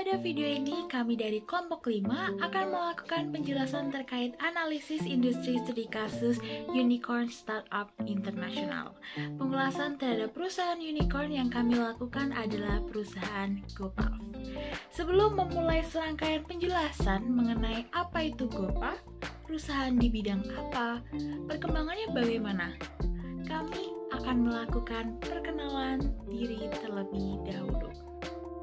Pada video ini, kami dari kelompok 5 akan melakukan penjelasan terkait analisis industri studi kasus Unicorn Startup International. Pengulasan terhadap perusahaan unicorn yang kami lakukan adalah perusahaan GoPuff. Sebelum memulai serangkaian penjelasan mengenai apa itu GoPuff, perusahaan di bidang apa, perkembangannya bagaimana, kami akan melakukan perkenalan diri terlebih dahulu.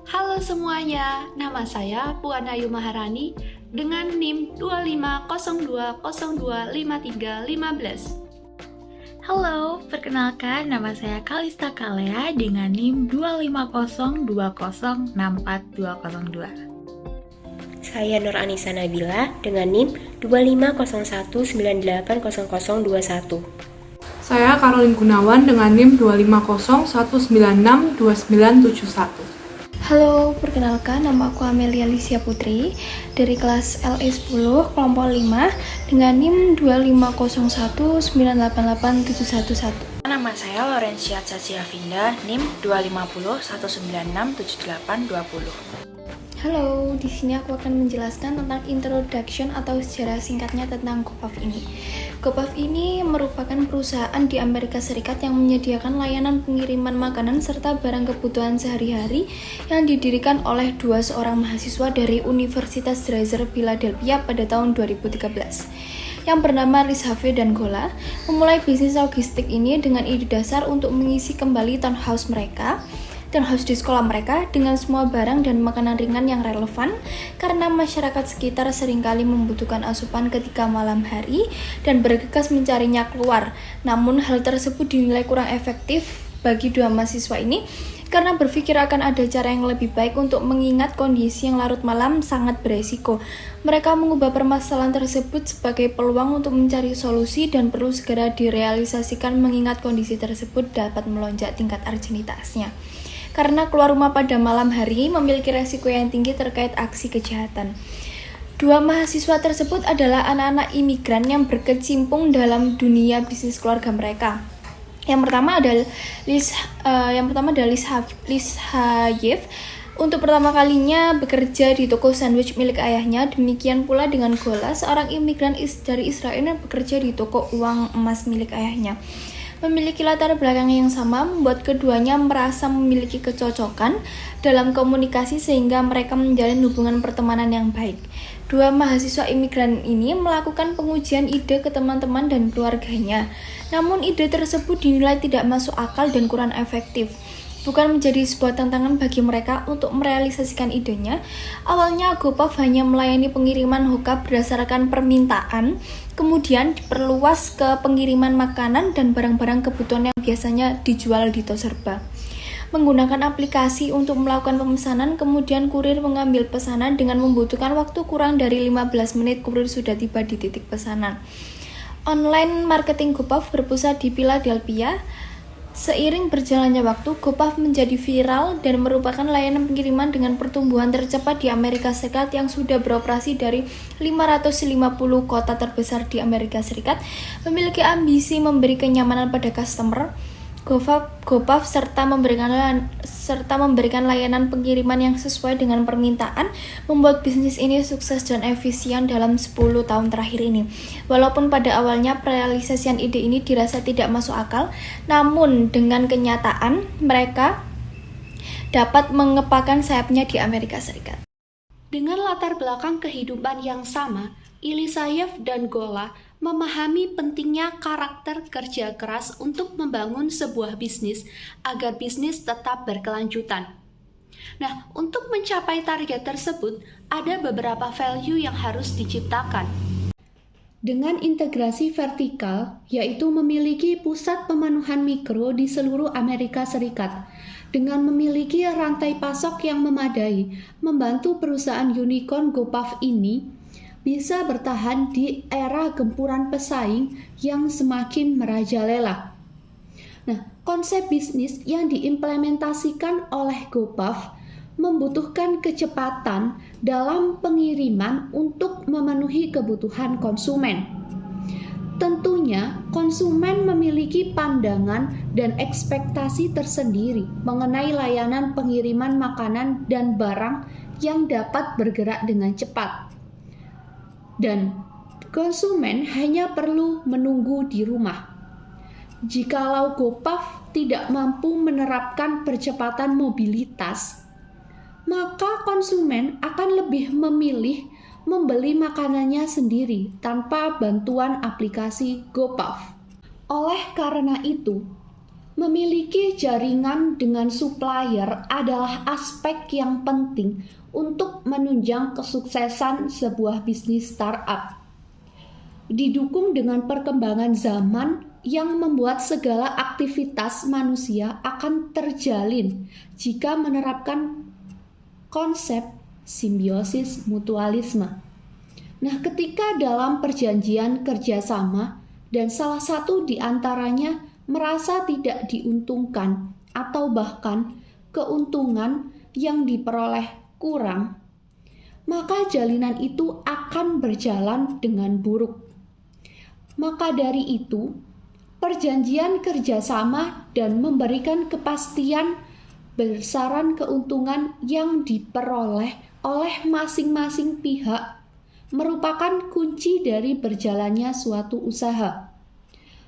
Halo semuanya, nama saya Puan Ayu Maharani dengan NIM 2502025315. Halo, perkenalkan nama saya Kalista Kalea dengan NIM 25020642202. Saya Nur Anissa Nabila dengan NIM 2501980021. Saya Caroline Gunawan dengan NIM 250196291. Halo, perkenalkan nama aku Amelia Licia Putri dari kelas LE10 kelompok 5 dengan NIM 25019887111. Nama saya Lorencia Cacia Vinda, NIM 250196820. Halo, di sini aku akan menjelaskan tentang introduction atau sejarah singkatnya tentang GoPuff ini. GoPuff ini merupakan perusahaan di Amerika Serikat yang menyediakan layanan pengiriman makanan serta barang kebutuhan sehari-hari yang didirikan oleh seorang mahasiswa dari Universitas Dreiser Philadelphia pada tahun 2013. Yang bernama Rizhafe dan Gola memulai bisnis logistik ini dengan ide dasar untuk mengisi kembali townhouse di sekolah mereka dengan semua barang dan makanan ringan yang relevan karena masyarakat sekitar seringkali membutuhkan asupan ketika malam hari dan bergegas mencarinya keluar. Namun hal tersebut dinilai kurang efektif bagi dua mahasiswa ini karena berpikir akan ada cara yang lebih baik untuk mengingat kondisi yang larut malam sangat beresiko. Mereka mengubah permasalahan tersebut sebagai peluang untuk mencari solusi dan perlu segera direalisasikan mengingat kondisi tersebut dapat melonjak tingkat urgenitasnya. Karena keluar rumah pada malam hari memiliki resiko yang tinggi terkait aksi kejahatan. Dua mahasiswa tersebut adalah anak-anak imigran yang berkecimpung dalam dunia bisnis keluarga mereka. Yang pertama adalah Liz Hayev. Untuk pertama kalinya bekerja di toko sandwich milik ayahnya. Demikian pula dengan Gola, seorang imigran dari Israel yang bekerja di toko uang emas milik ayahnya. Memiliki latar belakang yang sama membuat keduanya merasa memiliki kecocokan dalam komunikasi sehingga mereka menjalin hubungan pertemanan yang baik. Dua mahasiswa imigran ini melakukan pengujian ide ke teman-teman dan keluarganya. Namun ide tersebut dinilai tidak masuk akal dan kurang efektif. Bukan menjadi sebuah tantangan bagi mereka untuk merealisasikan idenya. Awalnya GoPuff hanya melayani pengiriman hoka berdasarkan permintaan, kemudian diperluas ke pengiriman makanan dan barang-barang kebutuhan yang biasanya dijual di Toserba. Menggunakan aplikasi untuk melakukan pemesanan, kemudian kurir mengambil pesanan dengan membutuhkan waktu kurang dari 15 menit kurir sudah tiba di titik pesanan. Online marketing GoPuff berpusat di Philadelphia. Seiring berjalannya waktu, GoPuff menjadi viral dan merupakan layanan pengiriman dengan pertumbuhan tercepat di Amerika Serikat yang sudah beroperasi dari 550 kota terbesar di Amerika Serikat, memiliki ambisi memberi kenyamanan pada customer. GoPuff serta memberikan layanan pengiriman yang sesuai dengan permintaan, membuat bisnis ini sukses dan efisien dalam 10 tahun terakhir ini. Walaupun pada awalnya realisasian ide ini dirasa tidak masuk akal, namun dengan kenyataan mereka dapat mengepakkan sayapnya di Amerika Serikat. Dengan latar belakang kehidupan yang sama, Elisayev dan Gola memahami pentingnya karakter kerja keras untuk membangun sebuah bisnis agar bisnis tetap berkelanjutan. Nah, untuk mencapai target tersebut, ada beberapa value yang harus diciptakan. Dengan integrasi vertikal, yaitu memiliki pusat pemenuhan mikro di seluruh Amerika Serikat, dengan memiliki rantai pasok yang memadai, membantu perusahaan unicorn GoPuff ini bisa bertahan di era gempuran pesaing yang semakin merajalela. Nah, konsep bisnis yang diimplementasikan oleh GoPuff membutuhkan kecepatan dalam pengiriman untuk memenuhi kebutuhan konsumen. Tentunya Tentunya, konsumen memiliki pandangan dan ekspektasi tersendiri mengenai layanan pengiriman makanan dan barang yang dapat bergerak dengan cepat. Dan konsumen hanya perlu menunggu di rumah. Jikalau GoPuff tidak mampu menerapkan percepatan mobilitas, maka konsumen akan lebih memilih membeli makanannya sendiri tanpa bantuan aplikasi GoPuff. Oleh karena itu, memiliki jaringan dengan supplier adalah aspek yang penting untuk menunjang kesuksesan sebuah bisnis startup. Didukung dengan perkembangan zaman yang membuat segala aktivitas manusia akan terjalin jika menerapkan konsep simbiosis mutualisme. Nah, ketika dalam perjanjian kerjasama dan salah satu di antaranya merasa tidak diuntungkan atau bahkan keuntungan yang diperoleh kurang, maka jalinan itu akan berjalan dengan buruk. Maka dari itu, perjanjian kerjasama dan memberikan kepastian besaran keuntungan yang diperoleh oleh masing-masing pihak merupakan kunci dari berjalannya suatu usaha.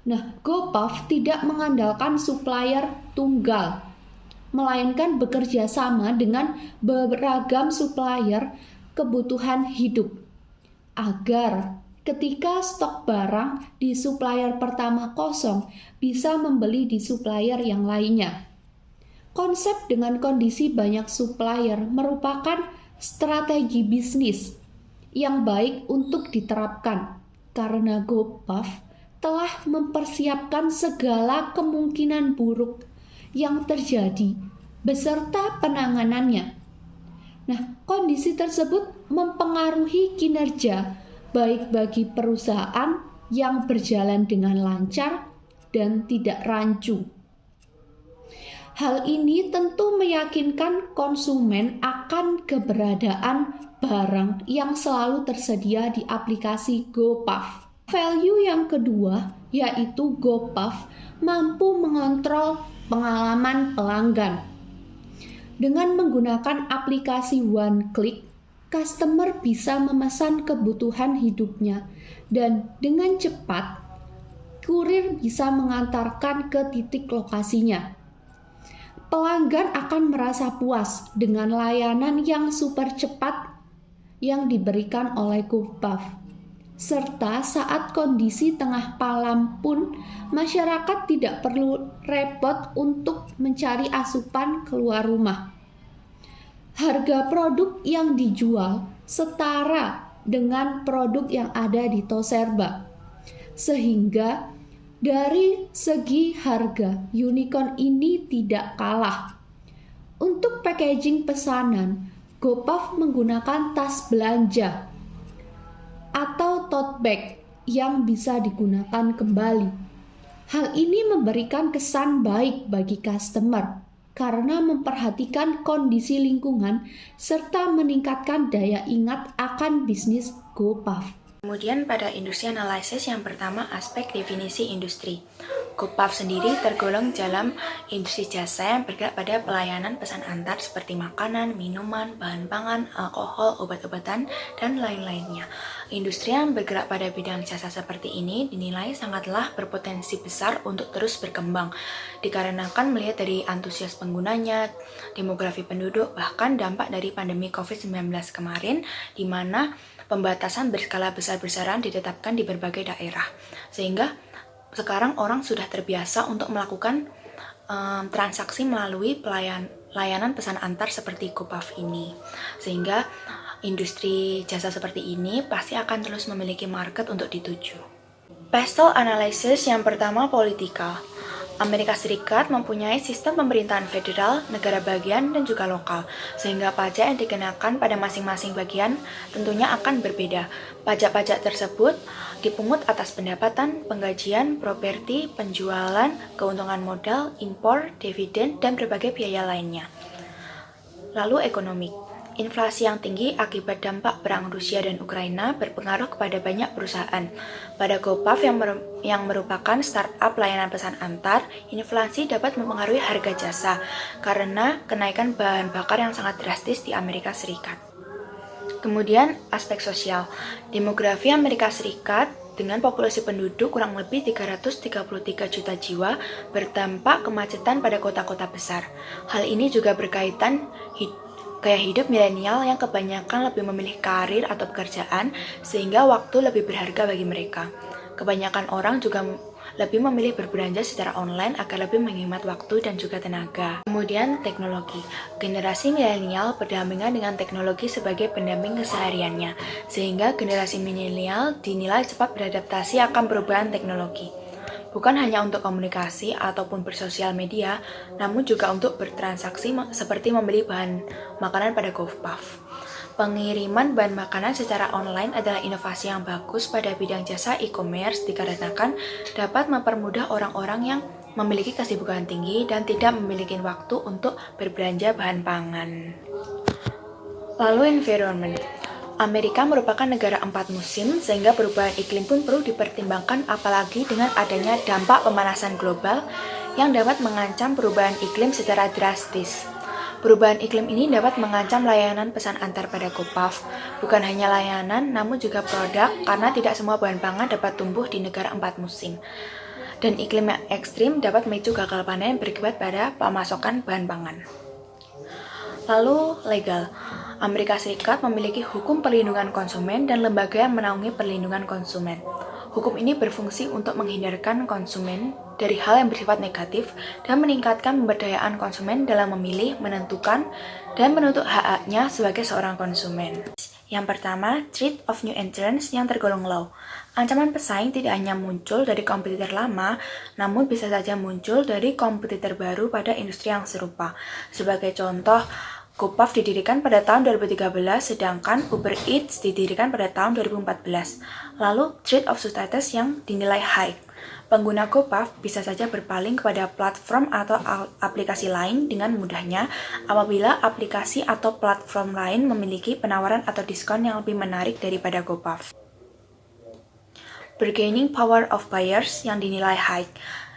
Nah, GoPuff tidak mengandalkan supplier tunggal, melainkan bekerja sama dengan beragam supplier kebutuhan hidup, agar ketika stok barang di supplier pertama kosong, bisa membeli di supplier yang lainnya. Konsep dengan kondisi banyak supplier merupakan strategi bisnis yang baik untuk diterapkan karena GoPuff telah mempersiapkan segala kemungkinan buruk yang terjadi beserta penanganannya. Nah, kondisi tersebut mempengaruhi kinerja baik bagi perusahaan yang berjalan dengan lancar dan tidak rancu. Hal ini tentu meyakinkan konsumen akan keberadaan barang yang selalu tersedia di aplikasi GoPuff. Value yang kedua, yaitu GoPuff mampu mengontrol pengalaman pelanggan. Dengan menggunakan aplikasi One Click, customer bisa memesan kebutuhan hidupnya dan dengan cepat, kurir bisa mengantarkan ke titik lokasinya. Pelanggan akan merasa puas dengan layanan yang super cepat yang diberikan oleh GoPuff. Serta saat kondisi tengah malam pun, masyarakat tidak perlu repot untuk mencari asupan keluar rumah. Harga produk yang dijual setara dengan produk yang ada di Toserba. Sehingga dari segi harga, Unicorn ini tidak kalah. Untuk packaging pesanan, GoPuff menggunakan tas belanja atau tote bag yang bisa digunakan kembali. Hal ini memberikan kesan baik bagi customer karena memperhatikan kondisi lingkungan serta meningkatkan daya ingat akan bisnis GoPuff. Kemudian pada industri analisis yang pertama aspek definisi industri. GoPuff sendiri tergolong dalam industri jasa yang bergerak pada pelayanan pesan antar seperti makanan, minuman, bahan pangan, alkohol, obat-obatan, dan lain-lainnya. Industri yang bergerak pada bidang jasa seperti ini dinilai sangatlah berpotensi besar untuk terus berkembang, dikarenakan melihat dari antusias penggunanya, demografi penduduk, bahkan dampak dari pandemi COVID-19 kemarin, di mana pembatasan berskala besar-besaran ditetapkan di berbagai daerah. Sehingga sekarang orang sudah terbiasa untuk melakukan transaksi melalui layanan pesan antar seperti GoPuff ini. Sehingga industri jasa seperti ini pasti akan terus memiliki market untuk dituju. Pastel analysis yang pertama politikal. Amerika Serikat mempunyai sistem pemerintahan federal, negara bagian, dan juga lokal, sehingga pajak yang dikenakan pada masing-masing bagian tentunya akan berbeda. Pajak-pajak tersebut dipungut atas pendapatan, penggajian, properti, penjualan, keuntungan modal, impor, dividen, dan berbagai biaya lainnya. Lalu ekonomi. Inflasi yang tinggi akibat dampak perang Rusia dan Ukraina berpengaruh kepada banyak perusahaan. Pada GoPuff yang merupakan startup layanan pesan antar, inflasi dapat mempengaruhi harga jasa karena kenaikan bahan bakar yang sangat drastis di Amerika Serikat. Kemudian aspek sosial. Demografi Amerika Serikat dengan populasi penduduk kurang lebih 333 juta jiwa berdampak kemacetan pada kota-kota besar. Hal ini juga berkaitan gaya hidup milenial yang kebanyakan lebih memilih karir atau pekerjaan sehingga waktu lebih berharga bagi mereka. Kebanyakan orang juga lebih memilih berbelanja secara online agar lebih menghemat waktu dan juga tenaga. Kemudian teknologi. Generasi milenial berdampingan dengan teknologi sebagai pendamping kesehariannya, sehingga generasi milenial dinilai cepat beradaptasi akan perubahan teknologi. Bukan hanya untuk komunikasi ataupun bersosial media, namun juga untuk bertransaksi seperti membeli bahan makanan pada GoPuff. Pengiriman bahan makanan secara online adalah inovasi yang bagus pada bidang jasa e-commerce dikarenakan dapat mempermudah orang-orang yang memiliki kesibukan tinggi dan tidak memiliki waktu untuk berbelanja bahan pangan. Lalu environment. Amerika merupakan negara 4 musim, sehingga perubahan iklim pun perlu dipertimbangkan apalagi dengan adanya dampak pemanasan global yang dapat mengancam perubahan iklim secara drastis. Perubahan iklim ini dapat mengancam layanan pesan antar pada GoPuff. Bukan hanya layanan, namun juga produk, karena tidak semua bahan pangan dapat tumbuh di negara 4 musim. Dan iklim yang ekstrim dapat memicu gagal panen berakibat pada pemasokan bahan pangan. Lalu legal. Amerika Serikat memiliki hukum perlindungan konsumen dan lembaga yang menaungi perlindungan konsumen. Hukum ini berfungsi untuk menghindarkan konsumen dari hal yang bersifat negatif dan meningkatkan pemberdayaan konsumen dalam memilih, menentukan, dan menuntut hak-haknya sebagai seorang konsumen. Yang pertama, threat of new entrants yang tergolong low. Ancaman pesaing tidak hanya muncul dari kompetitor lama, namun bisa saja muncul dari kompetitor baru pada industri yang serupa. Sebagai contoh, GoPuff didirikan pada tahun 2013, sedangkan Uber Eats didirikan pada tahun 2014. Lalu, threat of status yang dinilai high. Pengguna GoPuff bisa saja berpaling kepada platform atau aplikasi lain dengan mudahnya apabila aplikasi atau platform lain memiliki penawaran atau diskon yang lebih menarik daripada GoPuff. Bargaining power of buyers yang dinilai high.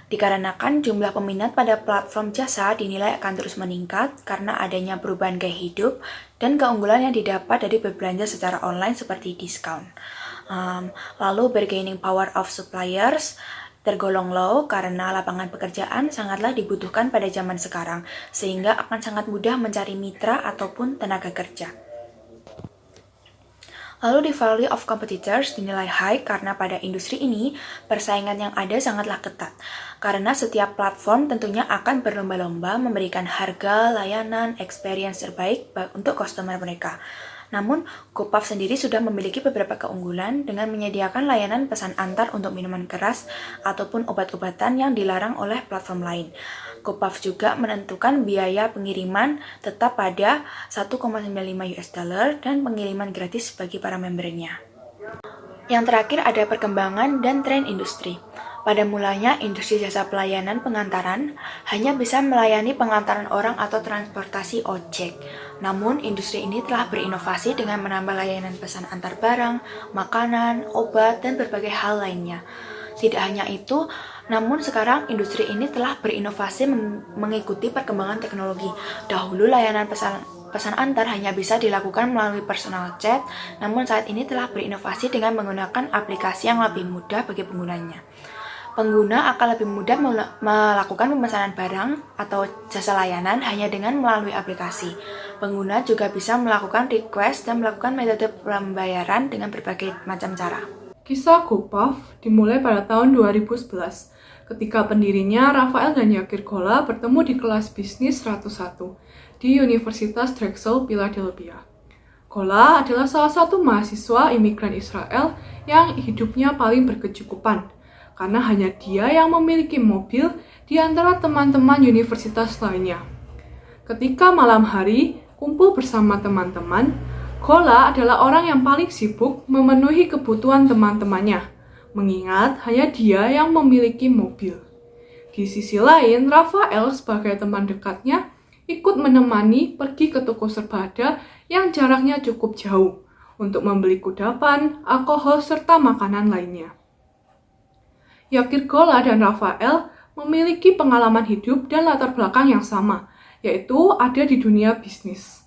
Dikarenakan jumlah peminat pada platform jasa dinilai akan terus meningkat karena adanya perubahan gaya hidup dan keunggulan yang didapat dari berbelanja secara online seperti diskon. Lalu bargaining power of suppliers tergolong low karena lapangan pekerjaan sangatlah dibutuhkan pada zaman sekarang, sehingga akan sangat mudah mencari mitra ataupun tenaga kerja. Lalu the value of competitors dinilai high karena pada industri ini persaingan yang ada sangatlah ketat. Karena setiap platform tentunya akan berlomba-lomba memberikan harga, layanan, experience terbaik untuk customer mereka. Namun, GoPuff sendiri sudah memiliki beberapa keunggulan dengan menyediakan layanan pesan antar untuk minuman keras ataupun obat-obatan yang dilarang oleh platform lain. GoPuff juga menentukan biaya pengiriman tetap pada $1,95 dan pengiriman gratis bagi para membernya. Yang terakhir ada perkembangan dan tren industri. Pada mulanya, industri jasa pelayanan pengantaran hanya bisa melayani pengantaran orang atau transportasi ojek. Namun, industri ini telah berinovasi dengan menambah layanan pesan antar barang, makanan, obat, dan berbagai hal lainnya. Tidak hanya itu, namun sekarang industri ini telah berinovasi mengikuti perkembangan teknologi. Dahulu layanan pesan antar hanya bisa dilakukan melalui personal chat, namun saat ini telah berinovasi dengan menggunakan aplikasi yang lebih mudah bagi penggunanya. Pengguna akan lebih mudah melakukan pemesanan barang atau jasa layanan hanya dengan melalui aplikasi. Pengguna juga bisa melakukan request dan melakukan metode pembayaran dengan berbagai macam cara. Kisah GoPuff dimulai pada tahun 2011, ketika pendirinya Rafael dan Yakir Gola bertemu di kelas bisnis 101 di Universitas Drexel, Philadelphia. Gola adalah salah satu mahasiswa imigran Israel yang hidupnya paling berkecukupan, karena hanya dia yang memiliki mobil di antara teman-teman universitas lainnya. Ketika malam hari kumpul bersama teman-teman, Gola adalah orang yang paling sibuk memenuhi kebutuhan teman-temannya, mengingat hanya dia yang memiliki mobil. Di sisi lain, Rafael sebagai teman dekatnya ikut menemani pergi ke toko Serbada yang jaraknya cukup jauh untuk membeli kudapan, alkohol, serta makanan lainnya. Yakir Gola dan Rafael memiliki pengalaman hidup dan latar belakang yang sama, yaitu ada di dunia bisnis.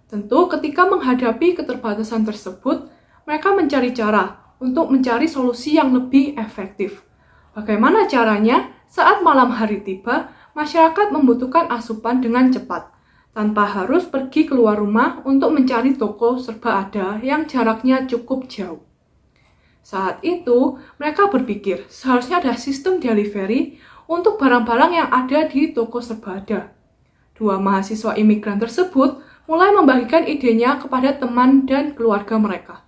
Tentu ketika menghadapi keterbatasan tersebut, mereka mencari cara untuk mencari solusi yang lebih efektif. Bagaimana caranya? Saat malam hari tiba, masyarakat membutuhkan asupan dengan cepat, tanpa harus pergi keluar rumah untuk mencari toko serba ada yang jaraknya cukup jauh. Saat itu, mereka berpikir seharusnya ada sistem delivery untuk barang-barang yang ada di toko serba ada. Dua mahasiswa imigran tersebut mulai membagikan idenya kepada teman dan keluarga mereka.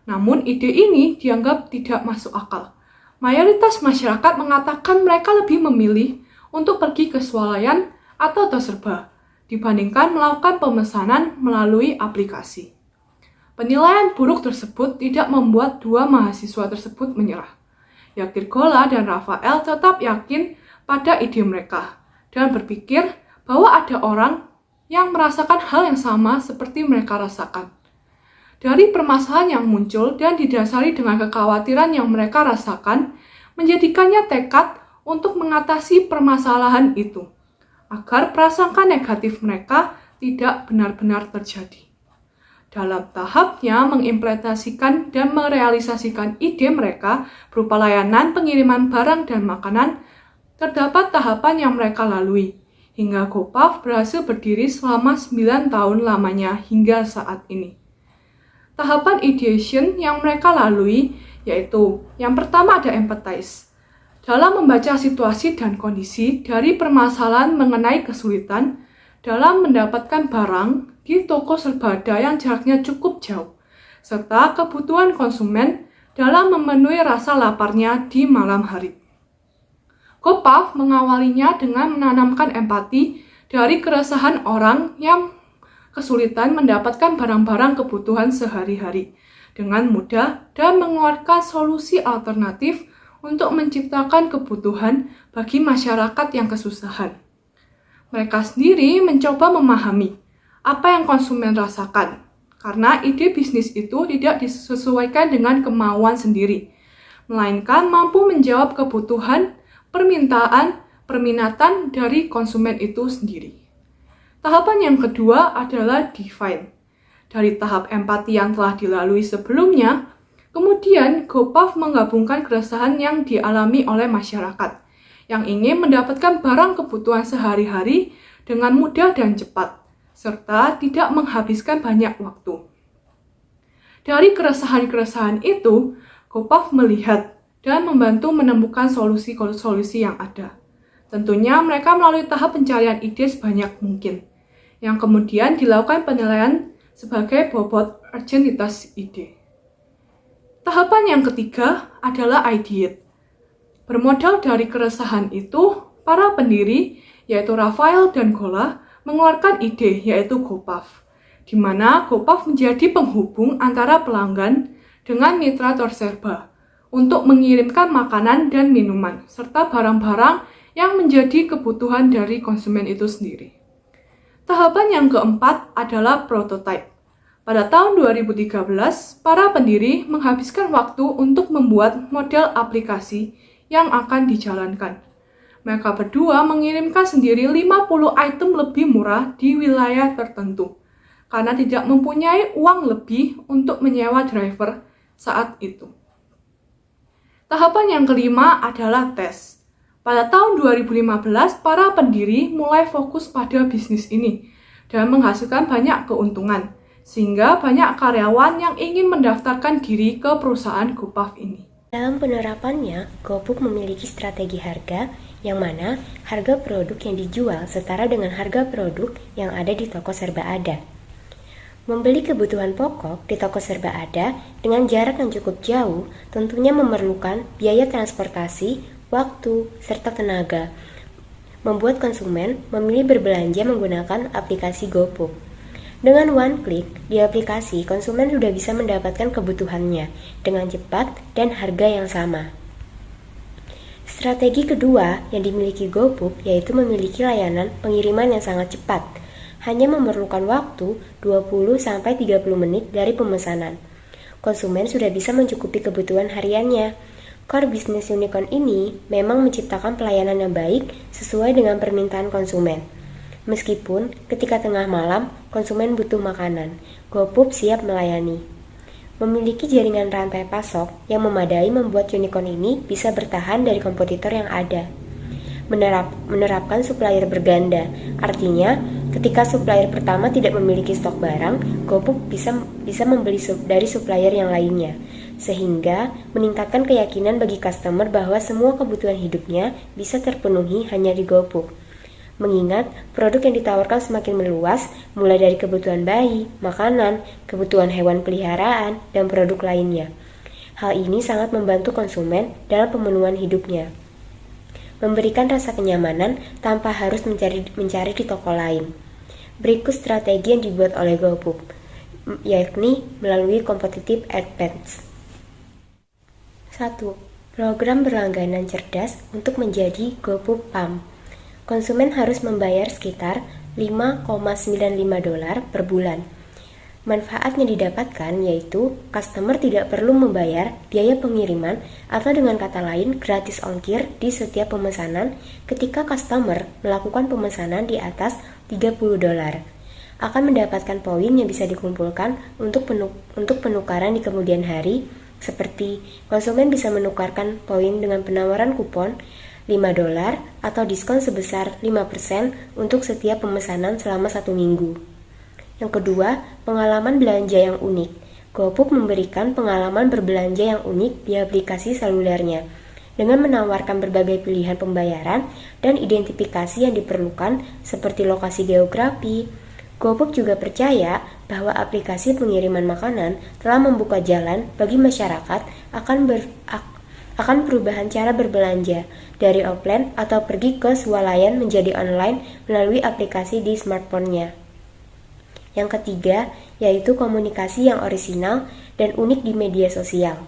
Namun ide ini dianggap tidak masuk akal. Mayoritas masyarakat mengatakan mereka lebih memilih untuk pergi ke swalayan atau terserba dibandingkan melakukan pemesanan melalui aplikasi. Penilaian buruk tersebut tidak membuat dua mahasiswa tersebut menyerah. Yakir Gola dan Rafael tetap yakin pada ide mereka dan berpikir bahwa ada orang yang merasakan hal yang sama seperti mereka rasakan. Dari permasalahan yang muncul dan didasari dengan kekhawatiran yang mereka rasakan, menjadikannya tekad untuk mengatasi permasalahan itu, agar prasangka negatif mereka tidak benar-benar terjadi. Dalam tahapnya mengimplementasikan dan merealisasikan ide mereka berupa layanan pengiriman barang dan makanan, terdapat tahapan yang mereka lalui, hingga GoPuff berhasil berdiri selama 9 tahun lamanya hingga saat ini. Tahapan ideation yang mereka lalui yaitu yang pertama ada empathize. Dalam membaca situasi dan kondisi dari permasalahan mengenai kesulitan dalam mendapatkan barang di toko serbada yang jaraknya cukup jauh, serta kebutuhan konsumen dalam memenuhi rasa laparnya di malam hari. GoPuff mengawalinya dengan menanamkan empati dari keresahan orang yang kesulitan mendapatkan barang-barang kebutuhan sehari-hari dengan mudah dan mengeluarkan solusi alternatif untuk menciptakan kebutuhan bagi masyarakat yang kesusahan. Mereka sendiri mencoba memahami apa yang konsumen rasakan, karena ide bisnis itu tidak disesuaikan dengan kemauan sendiri, melainkan mampu menjawab kebutuhan, permintaan dari konsumen itu sendiri. Tahapan yang kedua adalah define. Dari tahap empati yang telah dilalui sebelumnya, kemudian GoPuff menggabungkan keresahan yang dialami oleh masyarakat yang ingin mendapatkan barang kebutuhan sehari-hari dengan mudah dan cepat, serta tidak menghabiskan banyak waktu. Dari keresahan-keresahan itu, GoPuff melihat dan membantu menemukan solusi-solusi yang ada. Tentunya mereka melalui tahap pencarian ide sebanyak mungkin, yang kemudian dilakukan penilaian sebagai bobot urgentitas ide. Tahapan yang ketiga adalah ideate. Bermodal dari keresahan itu, para pendiri, yaitu Rafael dan Gola, mengeluarkan ide, yaitu GoPuff, di mana GoPuff menjadi penghubung antara pelanggan dengan mitra terserba untuk mengirimkan makanan dan minuman, serta barang-barang yang menjadi kebutuhan dari konsumen itu sendiri. Tahapan yang keempat adalah prototype. Pada tahun 2013, para pendiri menghabiskan waktu untuk membuat model aplikasi yang akan dijalankan. Mereka berdua mengirimkan sendiri 50 item lebih murah di wilayah tertentu, karena tidak mempunyai uang lebih untuk menyewa driver saat itu. Tahapan yang kelima adalah tes. Pada tahun 2015, para pendiri mulai fokus pada bisnis ini dan menghasilkan banyak keuntungan, sehingga banyak karyawan yang ingin mendaftarkan diri ke perusahaan GoPuff ini. Dalam penerapannya, GoPuff memiliki strategi harga yang mana harga produk yang dijual setara dengan harga produk yang ada di toko serba ada. Membeli kebutuhan pokok di toko serba ada dengan jarak yang cukup jauh tentunya memerlukan biaya transportasi, waktu, serta tenaga. Membuat konsumen memilih berbelanja menggunakan aplikasi GoPuff. Dengan one click di aplikasi, konsumen sudah bisa mendapatkan kebutuhannya dengan cepat dan harga yang sama. Strategi kedua yang dimiliki GoPuff yaitu memiliki layanan pengiriman yang sangat cepat. hanya memerlukan waktu 20-30 menit dari pemesanan. Konsumen sudah bisa mencukupi kebutuhan hariannya. Core bisnis unicorn ini memang menciptakan pelayanan yang baik sesuai dengan permintaan konsumen. Meskipun ketika tengah malam konsumen butuh makanan, GoPuff siap melayani. Memiliki jaringan rantai pasok yang memadai membuat unicorn ini bisa bertahan dari kompetitor yang ada. Menerapkan supplier berganda, artinya ketika supplier pertama tidak memiliki stok barang, GoPuff bisa membeli dari supplier yang lainnya, sehingga meningkatkan keyakinan bagi customer bahwa semua kebutuhan hidupnya bisa terpenuhi hanya di GoPuff. Mengingat produk yang ditawarkan semakin meluas, mulai dari kebutuhan bayi, makanan, kebutuhan hewan peliharaan, dan produk lainnya. Hal ini sangat membantu konsumen dalam pemenuhan hidupnya, memberikan rasa kenyamanan tanpa harus mencari di toko lain. Berikut strategi yang dibuat oleh GoPuff, yakni melalui competitive advantage. 1. Program berlangganan cerdas untuk menjadi GoPuff Pump. Konsumen harus membayar sekitar $5,95 per bulan. Manfaat yang didapatkan yaitu customer tidak perlu membayar biaya pengiriman atau dengan kata lain gratis ongkir di setiap pemesanan ketika customer melakukan pemesanan di atas $30. Akan mendapatkan poin yang bisa dikumpulkan untuk penukaran di kemudian hari, seperti konsumen bisa menukarkan poin dengan penawaran kupon $5 atau diskon sebesar 5% untuk setiap pemesanan selama 1 minggu. Yang kedua, pengalaman belanja yang unik. GoPuff memberikan pengalaman berbelanja yang unik di aplikasi selulernya dengan menawarkan berbagai pilihan pembayaran dan identifikasi yang diperlukan seperti lokasi geografi. GoPuff juga percaya bahwa aplikasi pengiriman makanan telah membuka jalan bagi masyarakat akan perubahan cara berbelanja dari offline atau pergi ke swalayan menjadi online melalui aplikasi di smartphone-nya. Yang ketiga, yaitu komunikasi yang orisinal dan unik di media sosial.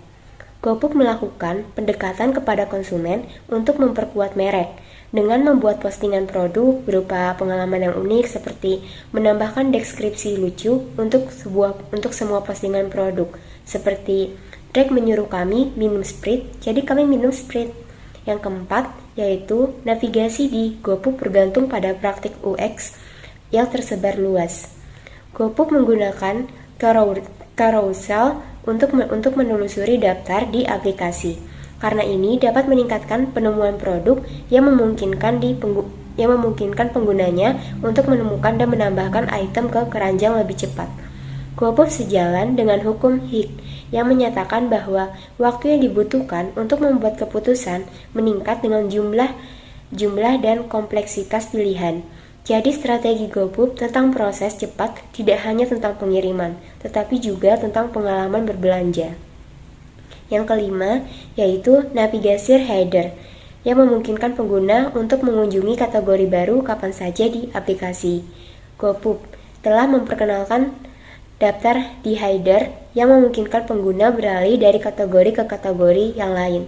GoPuff melakukan pendekatan kepada konsumen untuk memperkuat merek dengan membuat postingan produk berupa pengalaman yang unik seperti menambahkan deskripsi lucu untuk semua postingan produk, seperti Drake menyuruh kami minum Sprite, jadi kami minum Sprite. Yang keempat, yaitu navigasi di GoPuff bergantung pada praktik UX yang tersebar luas. GoPuff menggunakan carousel untuk menelusuri daftar di aplikasi. Karena ini dapat meningkatkan penemuan produk yang memungkinkan penggunanya untuk menemukan dan menambahkan item ke keranjang lebih cepat. GoPuff sejalan dengan hukum Hicks yang menyatakan bahwa waktu yang dibutuhkan untuk membuat keputusan meningkat dengan jumlah dan kompleksitas pilihan. Jadi strategi GoPuff tentang proses cepat tidak hanya tentang pengiriman, tetapi juga tentang pengalaman berbelanja. Yang kelima, yaitu navigasi header yang memungkinkan pengguna untuk mengunjungi kategori baru kapan saja di aplikasi. GoPuff telah memperkenalkan daftar di header yang memungkinkan pengguna beralih dari kategori ke kategori yang lain.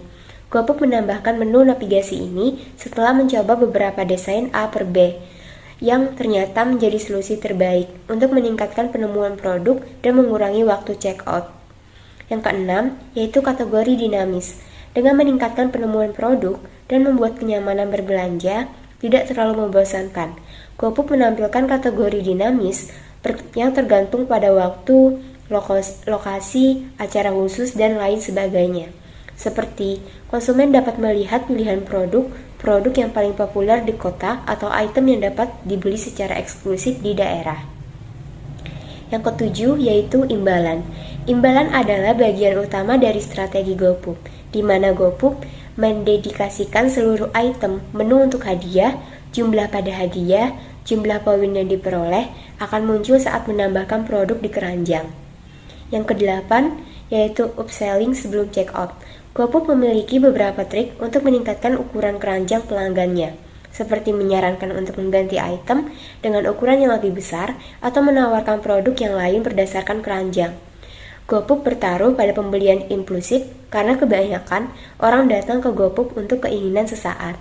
GoPuff menambahkan menu navigasi ini setelah mencoba beberapa desain A per B yang ternyata menjadi solusi terbaik untuk meningkatkan penemuan produk dan mengurangi waktu checkout. Yang keenam, yaitu kategori dinamis. Dengan meningkatkan penemuan produk dan membuat kenyamanan berbelanja tidak terlalu membosankan, GoPuff menampilkan kategori dinamis yang tergantung pada waktu, lokasi, acara khusus, dan lain sebagainya. Seperti, konsumen dapat melihat pilihan produk yang paling populer di kota atau item yang dapat dibeli secara eksklusif di daerah. Yang ketujuh, yaitu imbalan. Imbalan adalah bagian utama dari strategi GoPuff, di mana GoPuff mendedikasikan seluruh item, menu untuk hadiah, jumlah pada hadiah, jumlah poin yang diperoleh akan muncul saat menambahkan produk di keranjang. Yang kedelapan, yaitu upselling sebelum checkout. GoPuff memiliki beberapa trik untuk meningkatkan ukuran keranjang pelanggannya, seperti menyarankan untuk mengganti item dengan ukuran yang lebih besar atau menawarkan produk yang lain berdasarkan keranjang. GoPuff bertaruh pada pembelian impulsif karena kebanyakan orang datang ke GoPuff untuk keinginan sesaat.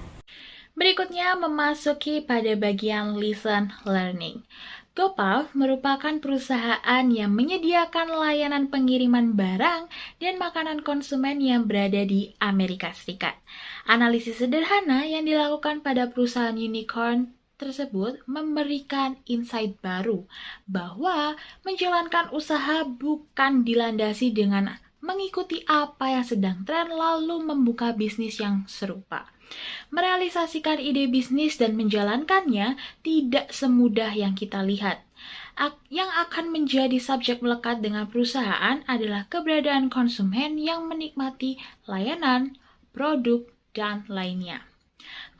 Berikutnya memasuki pada bagian listen learning. GoPuff merupakan perusahaan yang menyediakan layanan pengiriman barang dan makanan konsumen yang berada di Amerika Serikat. Analisis sederhana yang dilakukan pada perusahaan unicorn tersebut memberikan insight baru bahwa menjalankan usaha bukan dilandasi dengan mengikuti apa yang sedang tren lalu membuka bisnis yang serupa. Merealisasikan ide bisnis dan menjalankannya tidak semudah yang kita lihat. Yang akan menjadi subjek melekat dengan perusahaan adalah keberadaan konsumen yang menikmati layanan, produk, dan lainnya.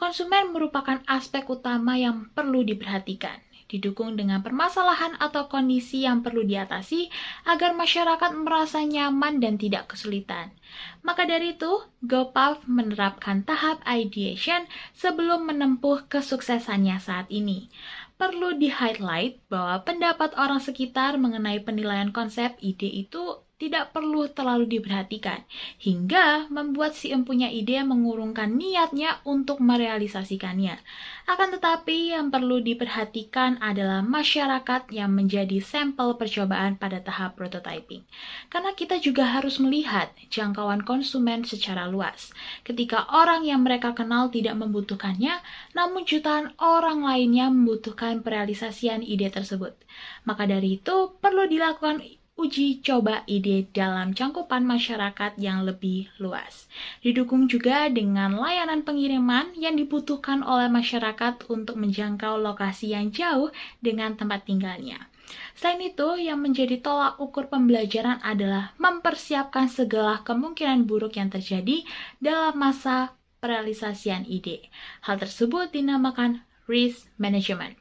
Konsumen merupakan aspek utama yang perlu diperhatikan, didukung dengan permasalahan atau kondisi yang perlu diatasi agar masyarakat merasa nyaman dan tidak kesulitan. Maka dari itu, GoPuff menerapkan tahap ideation sebelum menempuh kesuksesannya saat ini. Perlu di-highlight bahwa pendapat orang sekitar mengenai penilaian konsep ide itu tidak perlu terlalu diperhatikan, hingga membuat si empunya ide mengurungkan niatnya untuk merealisasikannya. Akan tetapi yang perlu diperhatikan adalah masyarakat yang menjadi sampel percobaan pada tahap prototyping. Karena kita juga harus melihat jangkauan konsumen secara luas. Ketika orang yang mereka kenal tidak membutuhkannya, namun jutaan orang lainnya membutuhkan perealisasian ide tersebut. Maka dari itu, perlu dilakukan uji coba ide dalam cangkupan masyarakat yang lebih luas. Didukung juga dengan layanan pengiriman yang dibutuhkan oleh masyarakat untuk menjangkau lokasi yang jauh dengan tempat tinggalnya. Selain itu, yang menjadi tolak ukur pembelajaran adalah mempersiapkan segala kemungkinan buruk yang terjadi dalam masa perealisasian ide. Hal tersebut dinamakan risk management,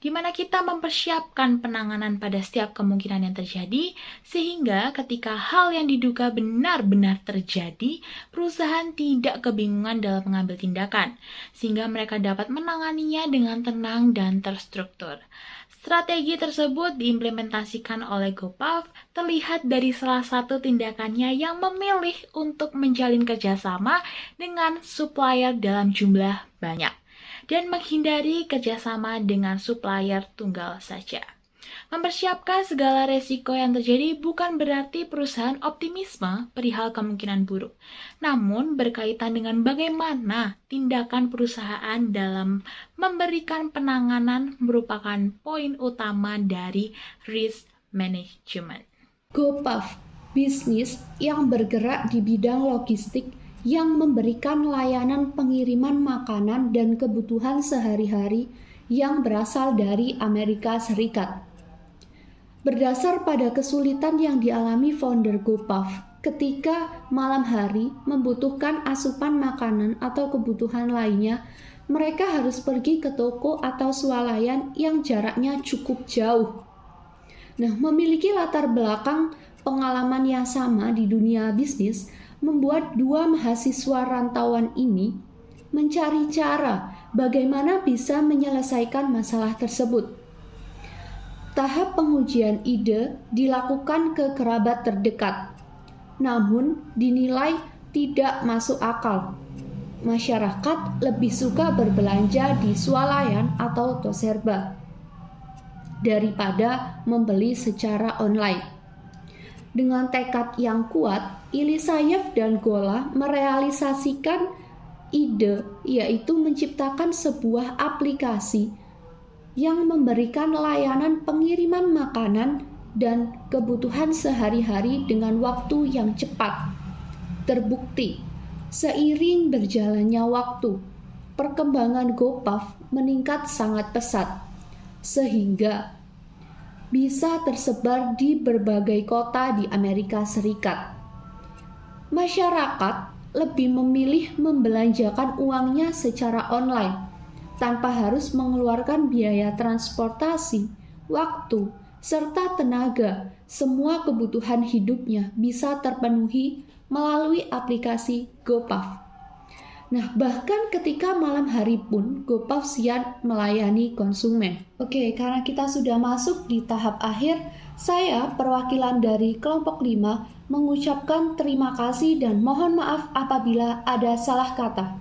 di mana kita mempersiapkan penanganan pada setiap kemungkinan yang terjadi, sehingga ketika hal yang diduga benar-benar terjadi, perusahaan tidak kebingungan dalam mengambil tindakan, sehingga mereka dapat menanganinya dengan tenang dan terstruktur. Strategi tersebut diimplementasikan oleh GoPuff terlihat dari salah satu tindakannya yang memilih untuk menjalin kerjasama dengan supplier dalam jumlah banyak dan menghindari kerjasama dengan supplier tunggal saja. Mempersiapkan segala resiko yang terjadi bukan berarti perusahaan optimisme perihal kemungkinan buruk, namun berkaitan dengan bagaimana tindakan perusahaan dalam memberikan penanganan merupakan poin utama dari risk management. GoPuff, bisnis yang bergerak di bidang logistik yang memberikan layanan pengiriman makanan dan kebutuhan sehari-hari yang berasal dari Amerika Serikat. Berdasar pada kesulitan yang dialami founder GoPuff ketika malam hari membutuhkan asupan makanan atau kebutuhan lainnya, mereka harus pergi ke toko atau swalayan yang jaraknya cukup jauh. Nah, memiliki latar belakang pengalaman yang sama di dunia bisnis membuat dua mahasiswa rantauan ini mencari cara bagaimana bisa menyelesaikan masalah tersebut. Tahap pengujian ide dilakukan ke kerabat terdekat, namun dinilai tidak masuk akal. Masyarakat lebih suka berbelanja di swalayan atau toserba daripada membeli secara online. Dengan tekad yang kuat, Ilisayev dan Gola merealisasikan ide, yaitu menciptakan sebuah aplikasi yang memberikan layanan pengiriman makanan dan kebutuhan sehari-hari dengan waktu yang cepat. Terbukti, seiring berjalannya waktu, perkembangan GoPuff meningkat sangat pesat, sehingga bisa tersebar di berbagai kota di Amerika Serikat. Masyarakat lebih memilih membelanjakan uangnya secara online, tanpa harus mengeluarkan biaya transportasi, waktu, serta tenaga. Semua kebutuhan hidupnya bisa terpenuhi melalui aplikasi GoPuff. Nah, bahkan ketika malam hari pun GoPuff siap melayani konsumen. Oke, karena kita sudah masuk di tahap akhir, saya perwakilan dari kelompok 5 mengucapkan terima kasih dan mohon maaf apabila ada salah kata.